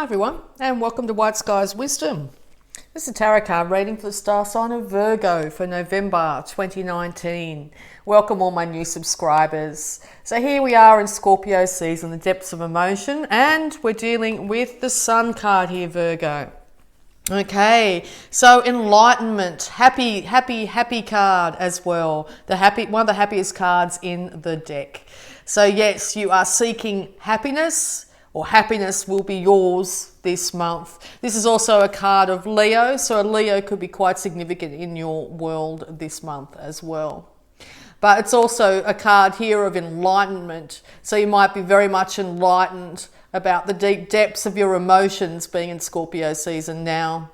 Hi everyone, and welcome to Whiteskys Wisdom. This is a tarot card reading for the star sign of Virgo for November 2019. Welcome all my new subscribers. So here we are in Scorpio season, the depths of emotion, and we're dealing with the Sun card here, Virgo. Okay, so enlightenment, happy card as well. One of the happiest cards in the deck. So yes, you are seeking happiness, or happiness will be yours this month. This is also a card of Leo, so a Leo could be quite significant in your world this month as well. But it's also a card here of enlightenment, so you might be very much enlightened about the deep depths of your emotions being in Scorpio season now.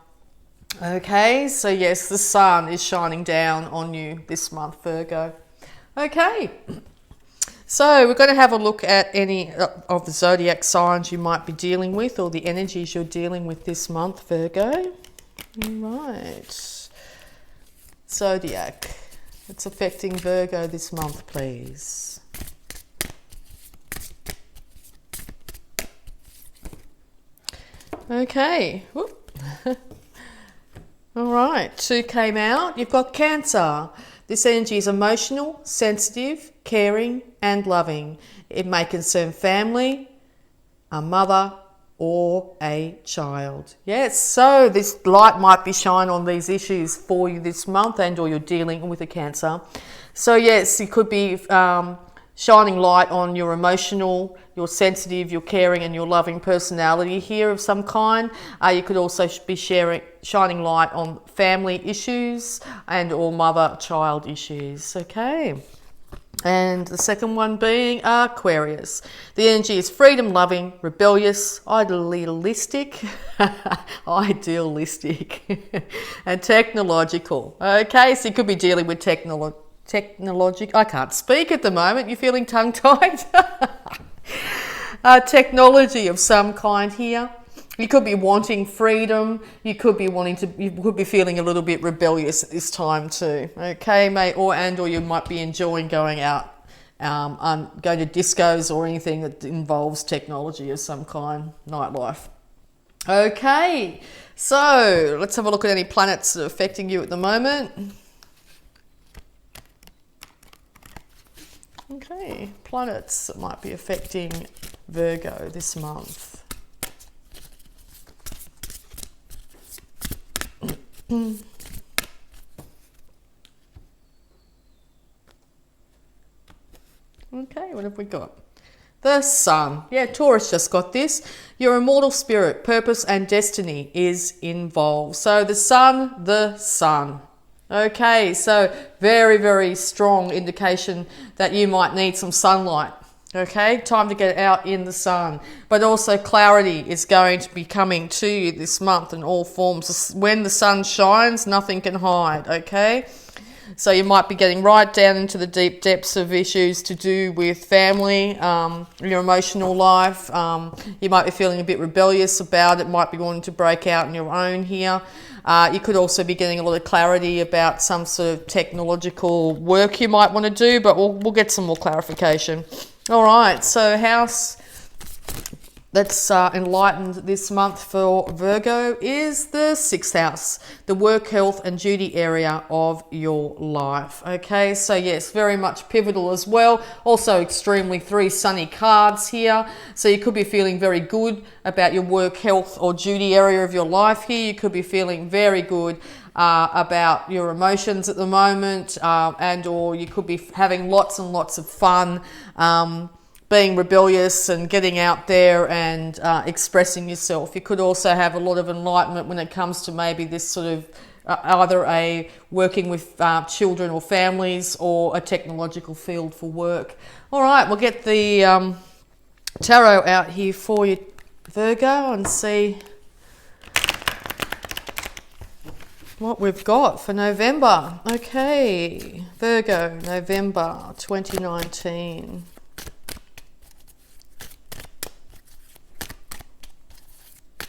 Okay, so yes, the sun is shining down on you this month, Virgo. Okay. So we're going to have a look at any of the zodiac signs you might be dealing with, or the energies you're dealing with this month, Virgo. Right. Zodiac. It's affecting Virgo this month, please. Okay. All right. 2 came out. You've got Cancer. This energy is emotional, sensitive, caring, and loving. It may concern family, a mother, or a child. Yes, so this light might be shining on these issues for you this month, and or you're dealing with a Cancer. So yes, you could be shining light on your emotional, your sensitive, your caring, and your loving personality here of some kind. You could also be shining light on family issues and or mother-child issues. Okay. And the second one being Aquarius. The energy is freedom-loving, rebellious, idealistic, and technological. Okay, so you could be dealing with technology. I can't speak at the moment. You're feeling tongue-tied? Technology of some kind here. You could be wanting freedom. You could be feeling a little bit rebellious at this time too. Okay, mate, or you might be enjoying going out, going to discos or anything that involves technology of some kind, nightlife. Okay, so let's have a look at any planets that are affecting you at the moment. Okay, planets that might be affecting Virgo this month. Okay, what have we got? The Sun. Yeah, Taurus just got this. Your immortal spirit, purpose and destiny is involved. So the sun. Okay, so very, very strong indication that you might need some sunlight. Okay, time to get out in the sun. But also clarity is going to be coming to you this month in all forms. When the sun shines, nothing can hide, okay? So you might be getting right down into the deep depths of issues to do with family, your emotional life. You might be feeling a bit rebellious about it, might be wanting to break out on your own here. You could also be getting a lot of clarity about some sort of technological work you might want to do, but we'll get some more clarification. All right, so house that's enlightened this month for Virgo is the 6th house, the work, health and duty area of your life. Okay, so yes, very much pivotal as well. Also extremely 3 sunny cards here. So you could be feeling very good about your work, health or duty area of your life here. You could be feeling very good about your emotions at the moment, and or you could be having lots and lots of fun, being rebellious and getting out there and expressing yourself. You could also have a lot of enlightenment when it comes to maybe this sort of either a working with children or families or a technological field for work. All right, we'll get the tarot out here for you, Virgo, and see what we've got for November. Okay, Virgo, November 2019. I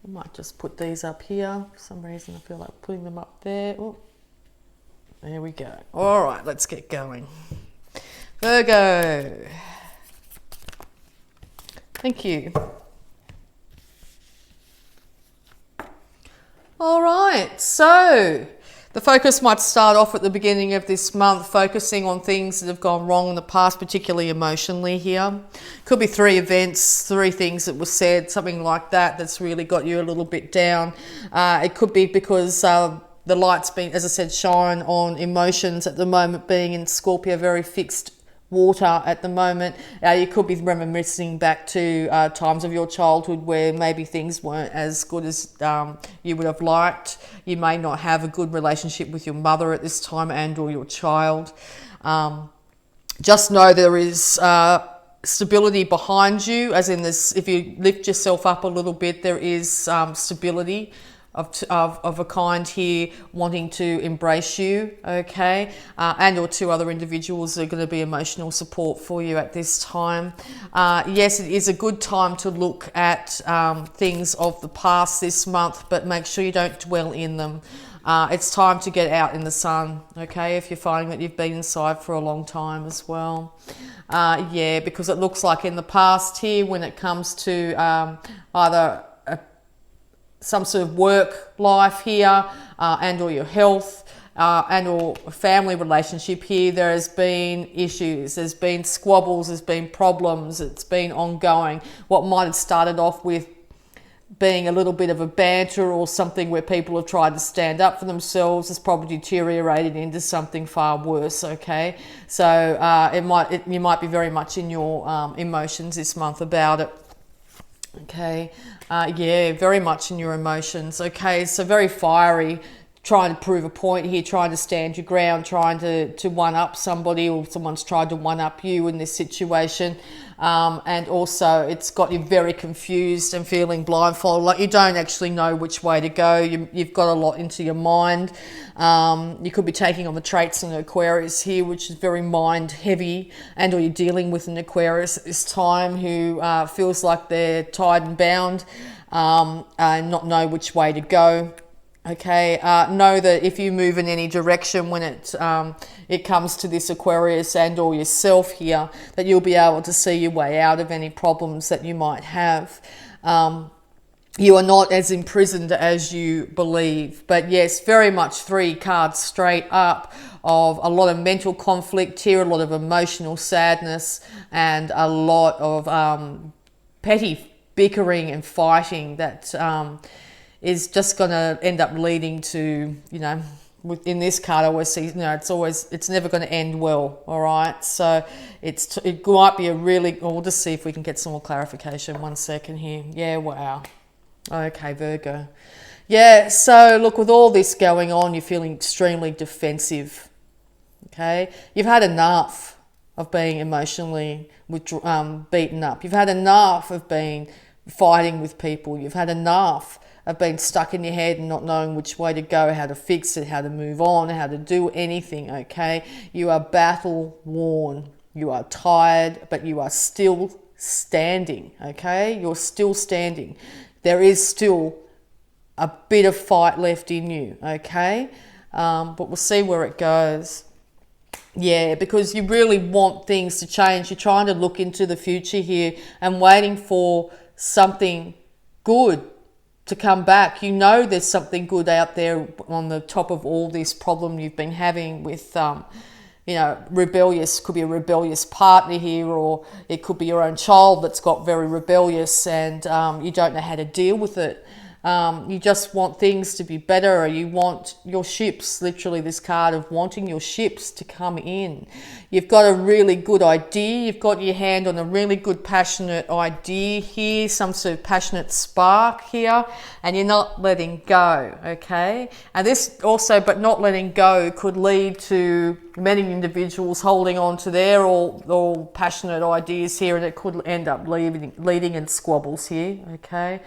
might just put these up here. For some reason I feel like putting them up there. Oh, there we go. All right, let's get going. Virgo. Thank you. So the focus might start off at the beginning of this month, focusing on things that have gone wrong in the past, particularly emotionally here. Could be 3 events, 3 things that were said, something like that, that's really got you a little bit down. It could be because the light's been, as I said, shine on emotions at the moment, being in Scorpio, very fixed water at the moment. You could be reminiscing back to times of your childhood where maybe things weren't as good as you would have liked. You may not have a good relationship with your mother at this time and or your child. Just know there is stability behind you, as in this, if you lift yourself up a little bit, there is stability of a kind here wanting to embrace you, okay? And or 2 other individuals are going to be emotional support for you at this time. Yes, it is a good time to look at things of the past this month, but make sure you don't dwell in them. It's time to get out in the sun, okay, if you're finding that you've been inside for a long time as well. Yeah, because it looks like in the past here, when it comes to either some sort of work life here and or your health and or family relationship here, there has been issues, there's been squabbles, there's been problems, it's been ongoing. What might have started off with being a little bit of a banter or something where people have tried to stand up for themselves has probably deteriorated into something far worse, okay? So you might be very much in your emotions this month about it. Okay, yeah, very much in your emotions. Okay, so very fiery, trying to prove a point here, trying to stand your ground, trying to one-up somebody, or someone's tried to one-up you in this situation. And also it's got you very confused and feeling blindfolded, like you don't actually know which way to go. You've got a lot into your mind. You could be taking on the traits in Aquarius here, which is very mind heavy, and or you're dealing with an Aquarius at this time who feels like they're tied and bound and not know which way to go. Okay, know that if you move in any direction when it comes to this Aquarius and or yourself here, that you'll be able to see your way out of any problems that you might have. You are not as imprisoned as you believe. But yes, very much 3 cards straight up of a lot of mental conflict here, a lot of emotional sadness, and a lot of petty bickering and fighting that is just going to end up leading to, you know, in this card I always see, you know, it's never going to end well, all right? So it might be a really, we'll just see if we can get some more clarification. 1 second here. Yeah, wow. Okay, Virgo. Yeah, so look, with all this going on, you're feeling extremely defensive, okay? You've had enough of being emotionally beaten up. You've had enough of being fighting with people. You've had enough of being stuck in your head and not knowing which way to go, how to fix it, how to move on, how to do anything, okay? You are battle worn. You are tired, but you are still standing, okay? You're still standing. There is still a bit of fight left in you, okay? But we'll see where it goes. Yeah, because you really want things to change. You're trying to look into the future here and waiting for something good to come back. You know there's something good out there on the top of all this problem you've been having with, you know, could be a rebellious partner here, or it could be your own child that's got very rebellious and you don't know how to deal with it. You just want things to be better, or you want your ships, literally this card of wanting your ships to come in. You've got a really good idea. You've got your hand on a really good passionate idea here, some sort of passionate spark here, and you're not letting go, okay? And this also, but not letting go, could lead to many individuals holding on to their all passionate ideas here, and it could end up leading in squabbles here, okay?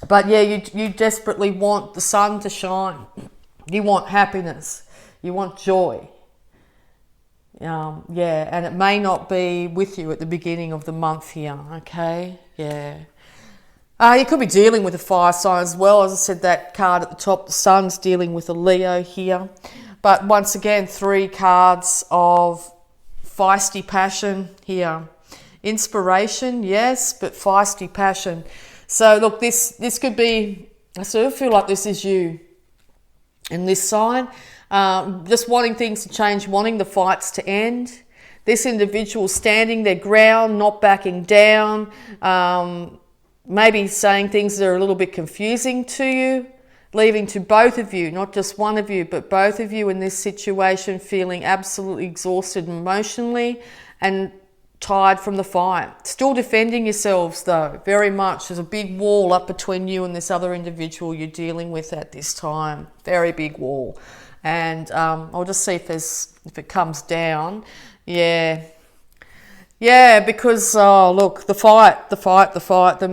But yeah, you desperately want the sun to shine. You want happiness. You want joy. Yeah, and it may not be with you at the beginning of the month here, okay? Yeah. You could be dealing with a fire sign as well. As I said, that card at the top, the sun's dealing with a Leo here. But once again, 3 cards of feisty passion here. Inspiration, yes, but feisty passion. So look, this could be I sort of feel like this is you in this sign, just wanting things to change, wanting the fights to end. This individual standing their ground, not backing down, maybe saying things that are a little bit confusing to you, leaving to both of you, not just one of you, but both of you in this situation feeling absolutely exhausted emotionally and tired from the fight. Still defending yourselves though, very much. There's a big wall up between you and this other individual you're dealing with at this time. Very big wall. And I'll just see if it comes down. Yeah, because look, the fight, the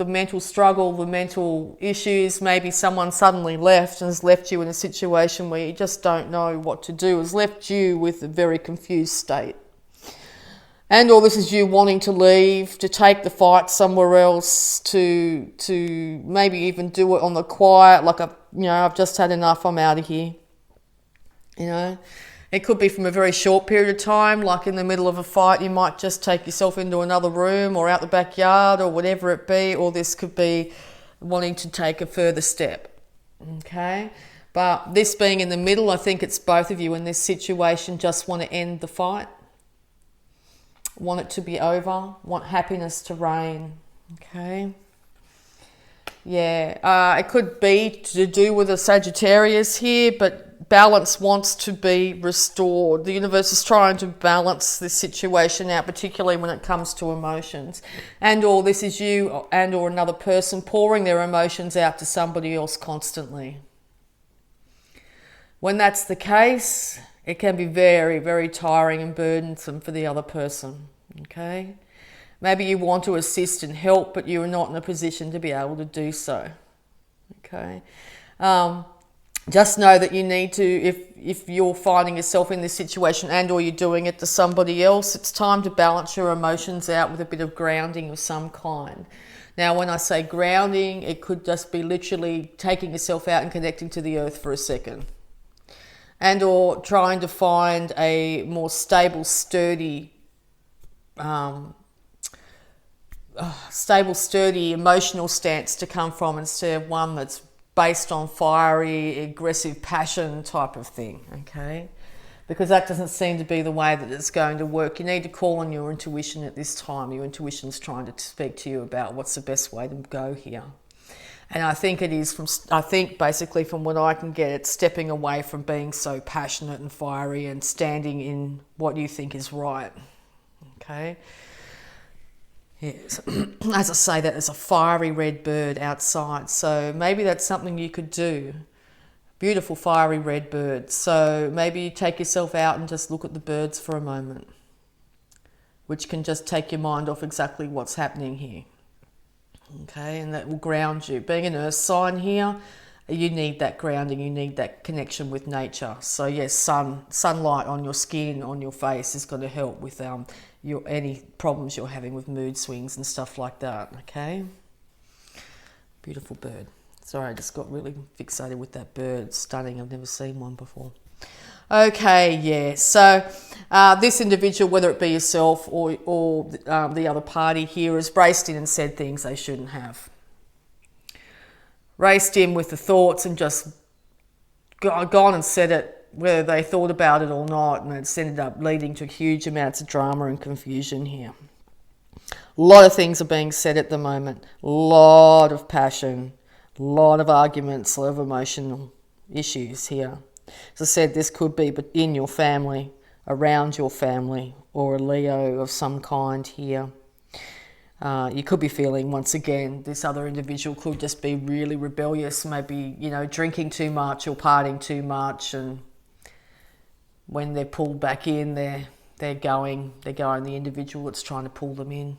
mental struggle, the mental issues. Maybe someone suddenly left and has left you in a situation where you just don't know what to do. Has left you with a very confused state. And all this is you wanting to leave, to take the fight somewhere else, to maybe even do it on the quiet, like I've just had enough, I'm out of here. It could be from a very short period of time, like in the middle of a fight, you might just take yourself into another room or out the backyard or whatever it be, or this could be wanting to take a further step. Okay? But this being in the middle, I think it's both of you in this situation just want to end the fight. Want it to be over, want happiness to reign. Okay? Yeah, it could be to do with a Sagittarius here, but balance wants to be restored. The universe is trying to balance this situation out, particularly when it comes to emotions. And or this is you and or another person pouring their emotions out to somebody else constantly. When that's the case, it can be very, very tiring and burdensome for the other person. Okay? Maybe you want to assist and help, but you are not in a position to be able to do so. Okay? Just know that you need to, if you're finding yourself in this situation and or you're doing it to somebody else, it's time to balance your emotions out with a bit of grounding of some kind. Now, when I say grounding, it could just be literally taking yourself out and connecting to the earth for a second. And or trying to find a more stable, sturdy emotional stance to come from instead of one that's based on fiery, aggressive passion type of thing, okay? Because that doesn't seem to be the way that it's going to work. You need to call on your intuition at this time. Your intuition's trying to speak to you about what's the best way to go here. And I think basically from what I can get, it's stepping away from being so passionate and fiery and standing in what you think is right. Okay? Yes. As I say that, there's a fiery red bird outside. So maybe that's something you could do. Beautiful fiery red bird. So maybe you take yourself out and just look at the birds for a moment, which can just take your mind off exactly what's happening here. Okay, and that will ground you. Being an earth sign here, you need that grounding, you need that connection with nature. So yes, sunlight on your skin, on your face is going to help with any problems you're having with mood swings and stuff like that. Okay, beautiful bird. Sorry, I just got really fixated with that bird. Stunning. I've never seen one before. Okay, yeah. So this individual, whether it be yourself or the other party here, has raced in and said things they shouldn't have. Raced in with the thoughts and just gone and said it, whether they thought about it or not, and it's ended up leading to huge amounts of drama and confusion here. A lot of things are being said at the moment. A lot of passion, a lot of arguments, a lot of emotional issues here. As I said, this could be in your family, around your family, or a Leo of some kind here. You could be feeling, once again, this other individual could just be really rebellious, maybe, drinking too much or partying too much, and when they're pulled back in, they're going the individual that's trying to pull them in.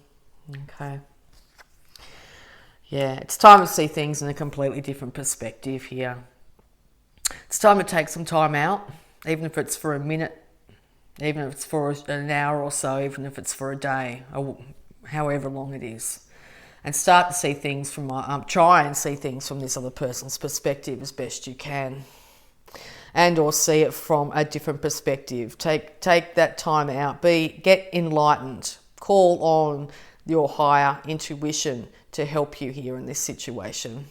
Okay. Yeah, it's time to see things in a completely different perspective here. It's time to take some time out, even if it's for a minute, even if it's for an hour or so, even if it's for a day, or however long it is, and start to see things try and see things from this other person's perspective as best you can, and or see it from a different perspective. Take that time out. Get enlightened. Call on your higher intuition to help you here in this situation.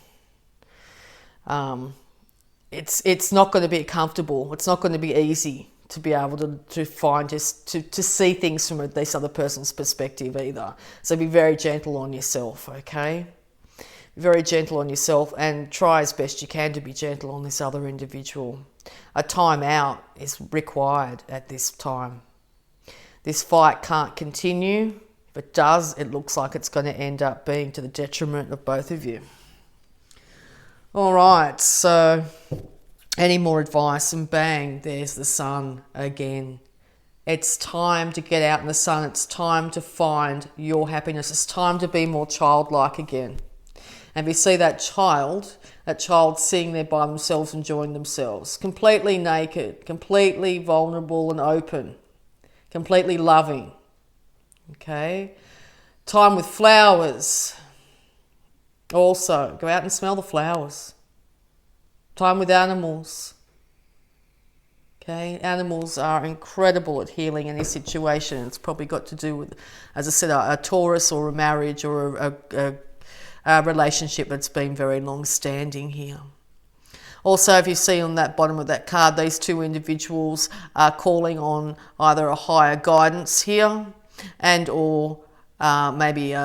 It's not going to be comfortable. It's not going to be easy to be able to find to see things from this other person's perspective either. So be very gentle on yourself, okay? Very gentle on yourself, and try as best you can to be gentle on this other individual. A time out is required at this time. This fight can't continue. If it does, it looks like it's going to end up being to the detriment of both of you. All right, so any more advice, and bang, there's the sun again. It's time to get out in the sun. It's time to find your happiness. It's time to be more childlike again. And if you see that child sitting there by themselves, enjoying themselves, completely naked, completely vulnerable and open, completely loving. Okay? Time with flowers. Also, go out and smell the flowers. Time with animals. Okay? Animals are incredible at healing any situation. It's probably got to do with, as I said, a Taurus or a marriage or a relationship that's been very long-standing here. Also, if you see on that bottom of that card, these two individuals are calling on either a higher guidance here, and or maybe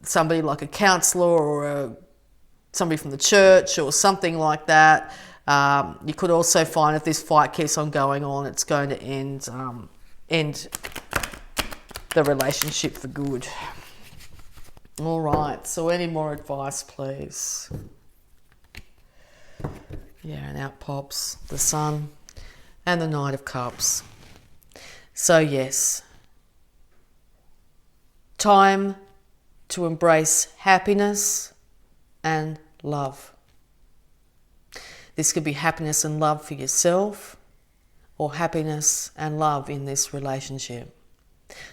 somebody like a counsellor or somebody from the church or something like that. You could also find if this fight keeps on going on, it's going to end the relationship for good. All right, so any more advice, please? Yeah, and out pops the Sun and the Knight of Cups. So yes, time to embrace happiness and love. This could be happiness and love for yourself, or happiness and love in this relationship.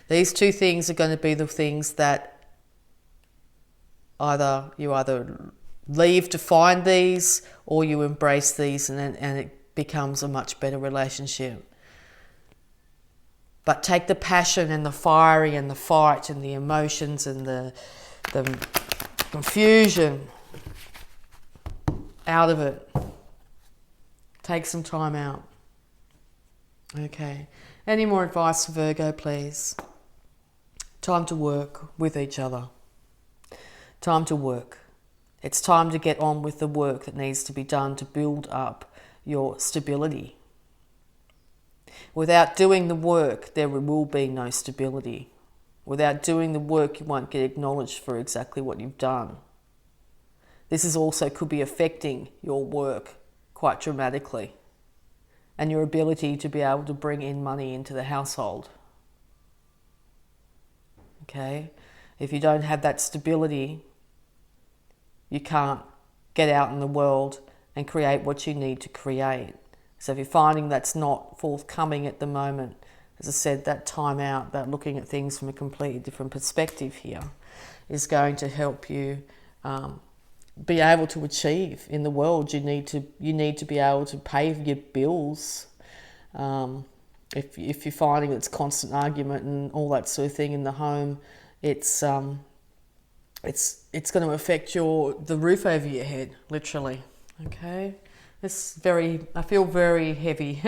These two things are going to be the things that you either leave to find these, or you embrace these, and it becomes a much better relationship. But take the passion and the fiery and the fight and the emotions and the confusion out of it. Take some time out. Okay. Any more advice for Virgo, please? Time to work with each other. Time to work. It's time to get on with the work that needs to be done to build up your stability. Without doing the work, there will be no stability. Without doing the work, you won't get acknowledged for exactly what you've done. This is also could be affecting your work quite dramatically, and your ability to be able to bring in money into the household. Okay? If you don't have that stability, you can't get out in the world and create what you need to create. So if you're finding that's not forthcoming at the moment, as I said, that time out, that looking at things from a completely different perspective here is going to help you be able to achieve in the world. You need to be able to pay your bills. If you're finding it's constant argument and all that sort of thing in the home, it's going to affect the roof over your head, literally. Okay, I feel very heavy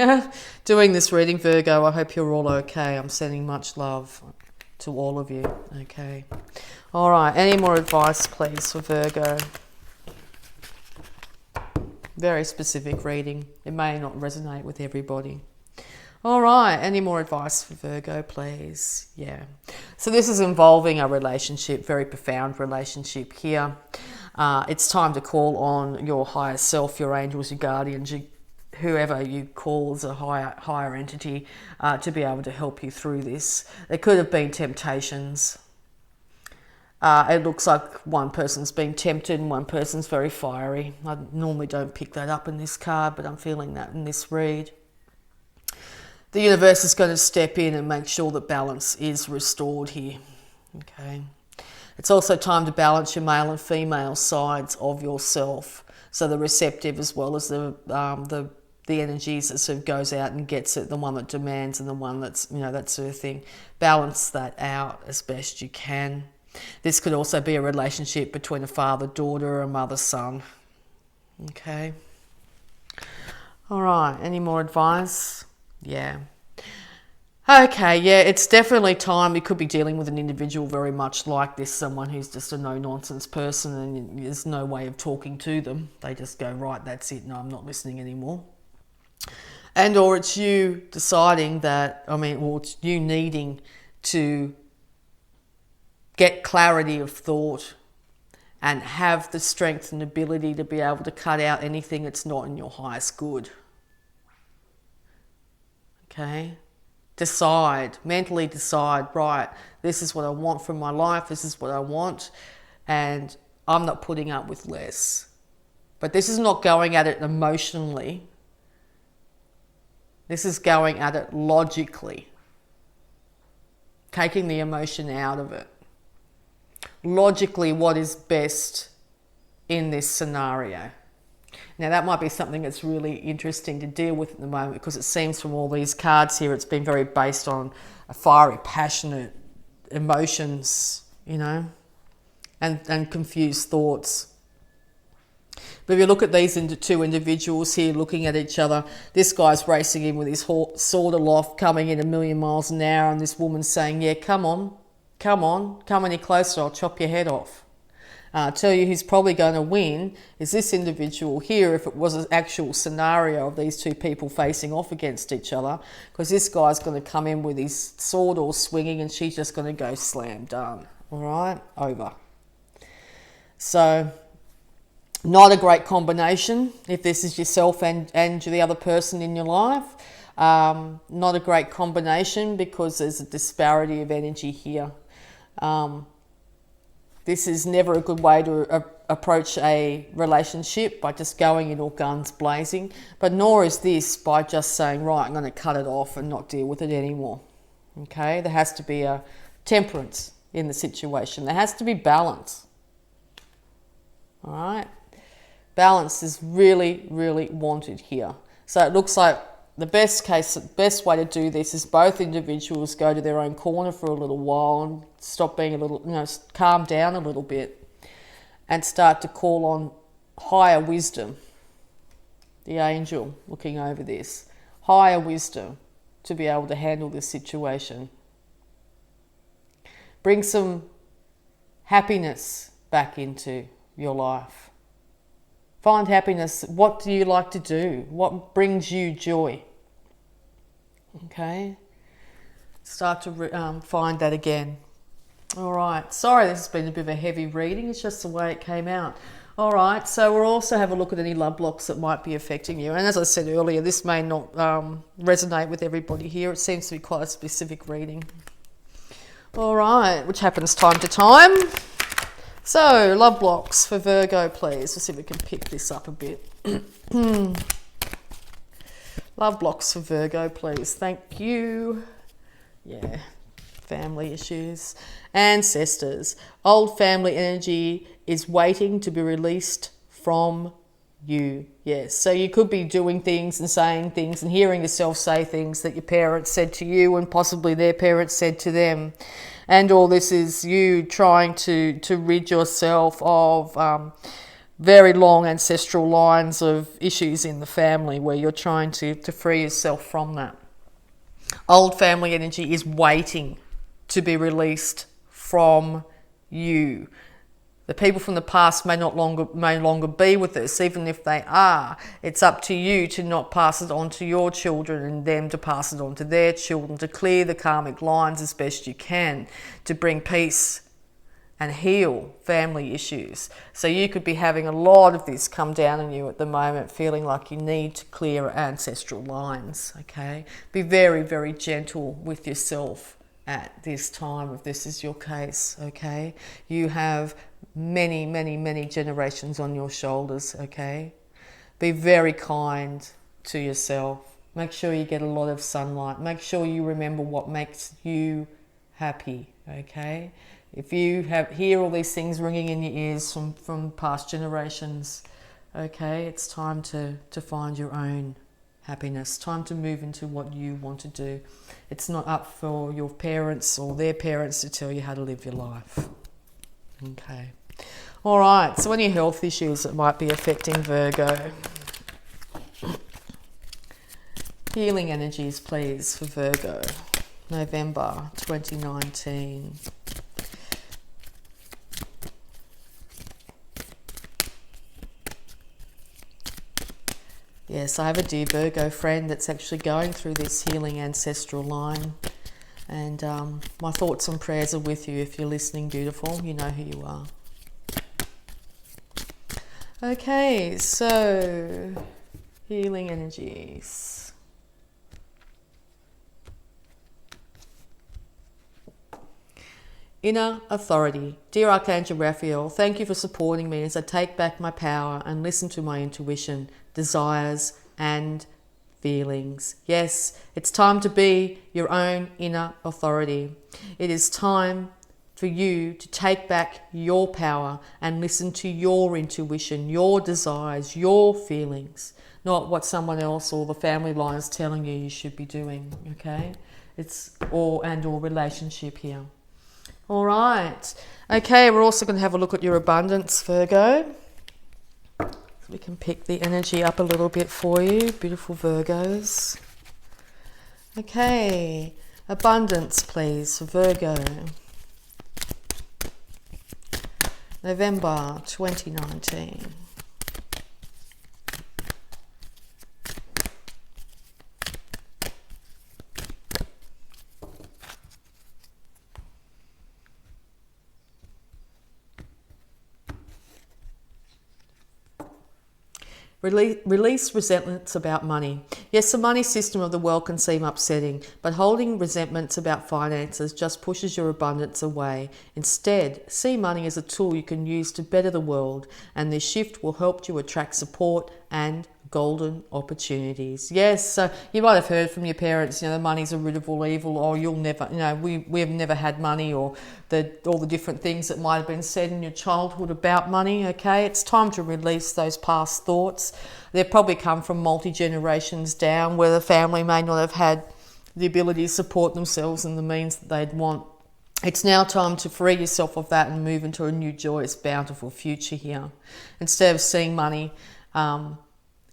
doing this reading, Virgo. I hope you're all okay. I'm sending much love to all of you. Okay, all right. Any more advice, please, for Virgo? Very specific reading. It may not resonate with everybody. All right, any more advice for Virgo, please? Yeah. So this is involving a relationship, very profound relationship here. It's time to call on your higher self, your angels, your guardians, whoever you call as a higher entity to be able to help you through this. There could have been temptations. It looks like one person's been tempted and one person's very fiery. I normally don't pick that up in this card, but I'm feeling that in this read. The universe is going to step in and make sure that balance is restored here. Okay. It's also time to balance your male and female sides of yourself. So the receptive as well as the energies that sort of goes out and gets it, the one that demands and the one that's, that sort of thing. Balance that out as best you can. This could also be a relationship between a father-daughter or a mother-son. Okay. All right. Any more advice? Yeah. Okay, yeah, it's definitely time. You could be dealing with an individual very much like this, someone who's just a no-nonsense person and there's no way of talking to them. They just go, right, that's it, no, I'm not listening anymore. And or it's you deciding that, or it's you needing to get clarity of thought and have the strength and ability to be able to cut out anything that's not in your highest good. Okay? Mentally decide, right, this is what I want from my life, this is what I want, and I'm not putting up with less. But this is not going at it emotionally. This is going at it logically. Taking the emotion out of it. Logically, what is best in this scenario? Now, that might be something that's really interesting to deal with at the moment because it seems from all these cards here, it's been very based on a fiery, passionate emotions, and confused thoughts. But if you look at these two individuals here looking at each other, this guy's racing in with his sword aloft, coming in 1,000,000 miles an hour, and this woman's saying, yeah, come on, come any closer, I'll chop your head off. I'll tell you who's probably going to win is this individual here if it was an actual scenario of these two people facing off against each other, because this guy's going to come in with his sword all swinging and she's just going to go slam done. All right, over. So not a great combination if this is yourself and the other person in your life. Not a great combination because there's a disparity of energy here. This is never a good way to approach a relationship by just going in all guns blazing, but nor is this by just saying, right, I'm going to cut it off and not deal with it anymore. Okay, there has to be a temperance in the situation. There has to be balance. All right, balance is really, really wanted here. So it looks like the best way to do this is both individuals go to their own corner for a little while and stop being calm down a little bit and start to call on higher wisdom. The angel looking over this. Higher wisdom to be able to handle this situation. Bring some happiness back into your life. Find happiness. What do you like to do? What brings you joy? Okay. Start to find that again. All right. Sorry, this has been a bit of a heavy reading. It's just the way it came out. All right. So we'll also have a look at any love blocks that might be affecting you. And as I said earlier, this may not resonate with everybody here. It seems to be quite a specific reading. All right. Which happens time to time. So, love blocks for Virgo, please. Let's see if we can pick this up a bit. Love blocks for Virgo, please. Thank you. Yeah, family issues. Ancestors. Old family energy is waiting to be released from you. Yes, so you could be doing things and saying things and hearing yourself say things that your parents said to you and possibly their parents said to them. And all this is you trying to rid yourself of very long ancestral lines of issues in the family where you're trying to free yourself from that. Old family energy is waiting to be released from you. The people from the past may longer be with us. Even if they are, it's up to you to not pass it on to your children and them to pass it on to their children, to clear the karmic lines as best you can, to bring peace and heal family issues. So you could be having a lot of this come down on you at the moment, feeling like you need to clear ancestral lines, okay? Be very, very gentle with yourself at this time if this is your case, okay? You have many, many, many generations on your shoulders, okay? Be very kind to yourself. Make sure you get a lot of sunlight. Make sure you remember what makes you happy, okay? If you hear all these things ringing in your ears from past generations, okay, it's time to find your own happiness. Time to move into what you want to do. It's not up for your parents or their parents to tell you how to live your life. Okay. All right, so any health issues that might be affecting Virgo. Healing energies, please, for Virgo. November 2019. Yes, I have a dear Virgo friend that's actually going through this healing ancestral line. And my thoughts and prayers are with you. If you're listening, beautiful, you know who you are. Okay, so healing energies. Inner authority. Dear Archangel Raphael, thank you for supporting me as I take back my power and listen to my intuition, desires, and feelings. Yes, it's time to be your own inner authority. It is time for you to take back your power and listen to your intuition, your desires, your feelings, not what someone else or the family line is telling you should be doing, okay? It's or relationship here. All right. Okay, we're also going to have a look at your abundance, Virgo. So we can pick the energy up a little bit for you, beautiful Virgos. Okay, abundance, please, for Virgo. November 2019. Release resentments about money. Yes, the money system of the world can seem upsetting, but holding resentments about finances just pushes your abundance away. Instead, see money as a tool you can use to better the world, and this shift will help you attract support and golden opportunities. Yes, so you might have heard from your parents, the money's a root of all evil, or you'll never, we've never had money, or all the different things that might have been said in your childhood about money, okay? It's time to release those past thoughts. They probably come from multi-generations down, where the family may not have had the ability to support themselves and the means that they'd want. It's now time to free yourself of that and move into a new, joyous, bountiful future here. Instead of seeing money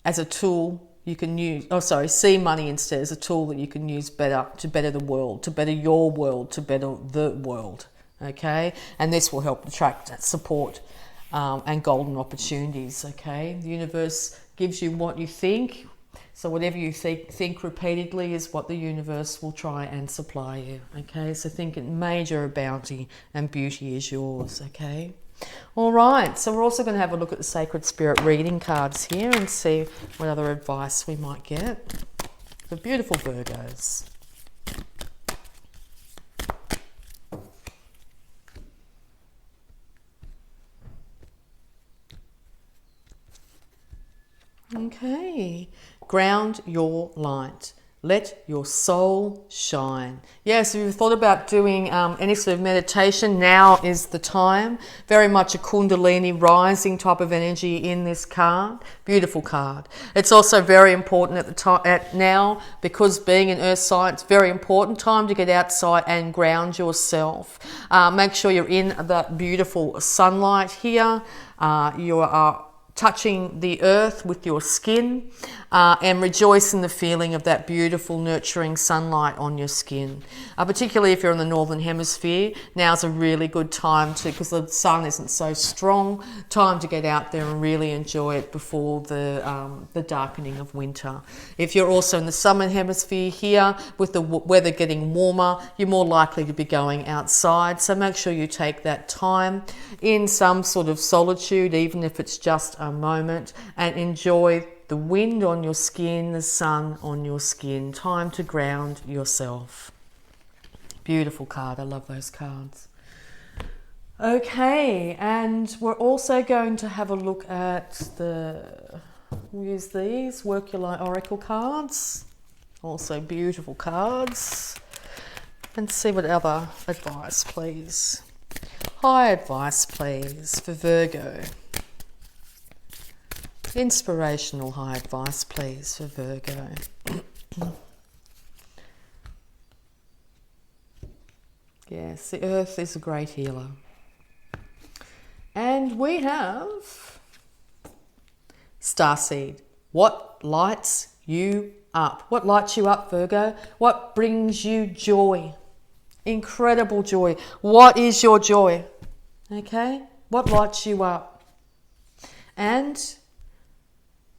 as a tool you can use, see money instead as a tool that you can use to better the world, to better your world, to better the world, okay? And this will help attract support and golden opportunities, okay? The universe gives you what you think, so whatever you think repeatedly is what the universe will try and supply you, okay? So think major bounty and beauty is yours, okay? All right, so we're also going to have a look at the Sacred Spirit reading cards here and see what other advice we might get for beautiful Virgos. Okay, ground your light. Let your soul shine. Yes, if you've thought about doing any sort of meditation, now is the time. Very much a Kundalini rising type of energy in this card. Beautiful card. It's also very important at now, because being an earth sign, it's very important time to get outside and ground yourself. Make sure you're in that beautiful sunlight here. You are touching the earth with your skin, and rejoice in the feeling of that beautiful nurturing sunlight on your skin. Particularly if you're in the northern hemisphere, now's a really good time because the sun isn't so strong, time to get out there and really enjoy it before the darkening of winter. If you're also in the southern hemisphere here, with the weather getting warmer, you're more likely to be going outside, so make sure you take that time in some sort of solitude, even if it's just a moment, and enjoy the wind on your skin, the sun on your skin. Time to ground yourself. Beautiful card. I love those cards. Okay, and we're also going to have a look at we'll use these Work Your Light Oracle cards. Also beautiful cards. And see what other advice, please. High advice, please, for Virgo. Inspirational high advice, please, for Virgo. Yes, the earth is a great healer. And we have Starseed. What lights you up? What lights you up, Virgo? What brings you joy? Incredible joy. What is your joy? Okay? What lights you up? And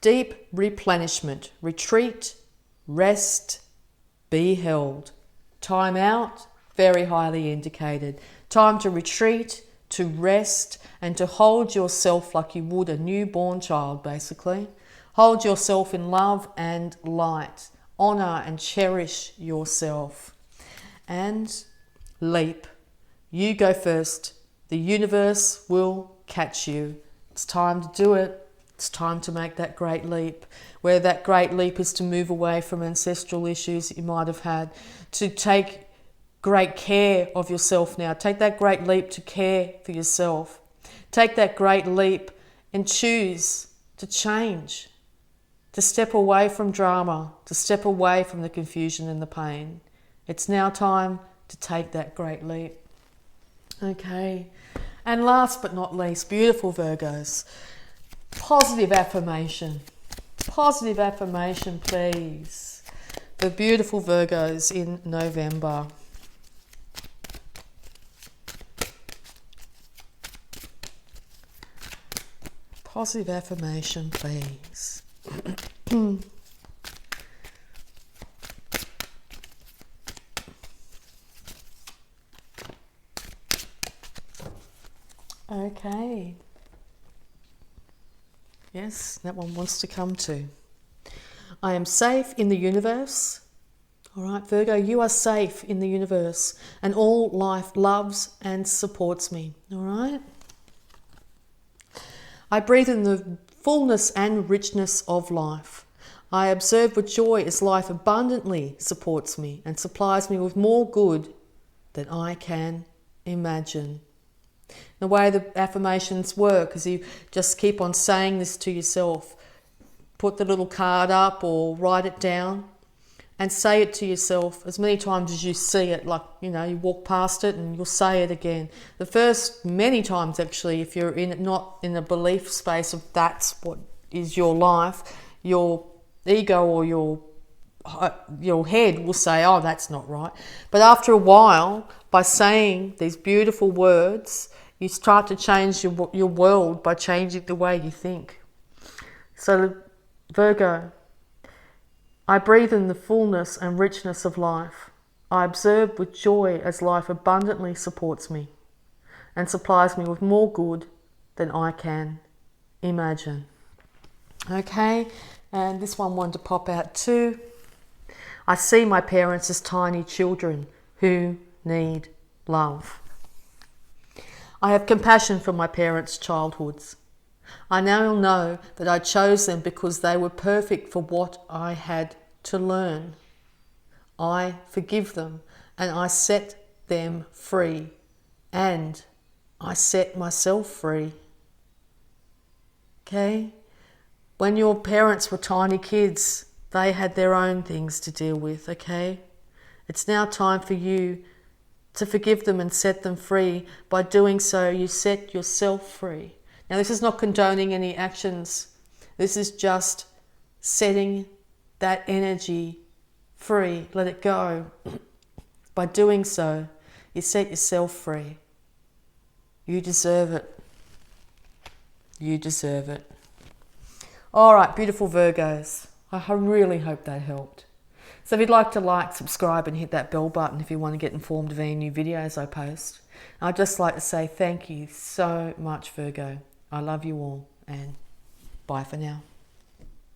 deep replenishment. Retreat, rest, be held. Time out, very highly indicated. Time to retreat, to rest, and to hold yourself like you would a newborn child, basically. Hold yourself in love and light. Honour and cherish yourself. And leap. You go first. The universe will catch you. It's time to do it. It's time to make that great leap. Where that great leap is to move away from ancestral issues that you might have had. To take great care of yourself now. Take that great leap to care for yourself. Take that great leap and choose to change. To step away from drama. To step away from the confusion and the pain. It's now time to take that great leap. Okay. And last but not least, beautiful Virgos. Positive affirmation. Positive affirmation, please. The beautiful Virgos in November. Positive affirmation, please. Okay. Yes, that one wants to come to. I am safe in the universe. All right, Virgo, you are safe in the universe, and all life loves and supports me. All right? I breathe in the fullness and richness of life. I observe with joy as life abundantly supports me and supplies me with more good than I can imagine. The way the affirmations work is you just keep on saying this to yourself. Put the little card up or write it down and say it to yourself as many times as you see it. Like, you know, you walk past it and you'll say it again. The first many times, actually, if you're not in a belief space of that's what is your life, your ego or your head will say, oh, that's not right. But after a while, by saying these beautiful words, you start to change your world by changing the way you think. So, Virgo, I breathe in the fullness and richness of life. I observe with joy as life abundantly supports me and supplies me with more good than I can imagine. Okay, and this one wanted to pop out too. I see my parents as tiny children who need love. I have compassion for my parents' childhoods. I now know that I chose them because they were perfect for what I had to learn. I forgive them and I set them free, and I set myself free. Okay? When your parents were tiny kids, they had their own things to deal with, okay? It's now time for you to forgive them and set them free. By doing so, you set yourself free. Now, this is not condoning any actions. This is just setting that energy free. Let it go. By doing so, you set yourself free. You deserve it. You deserve it. All right, beautiful Virgos. I really hope that helped. So if you'd like to like, subscribe and hit that bell button if you want to get informed of any new videos I post. I'd just like to say thank you so much, Virgo. I love you all, and bye for now.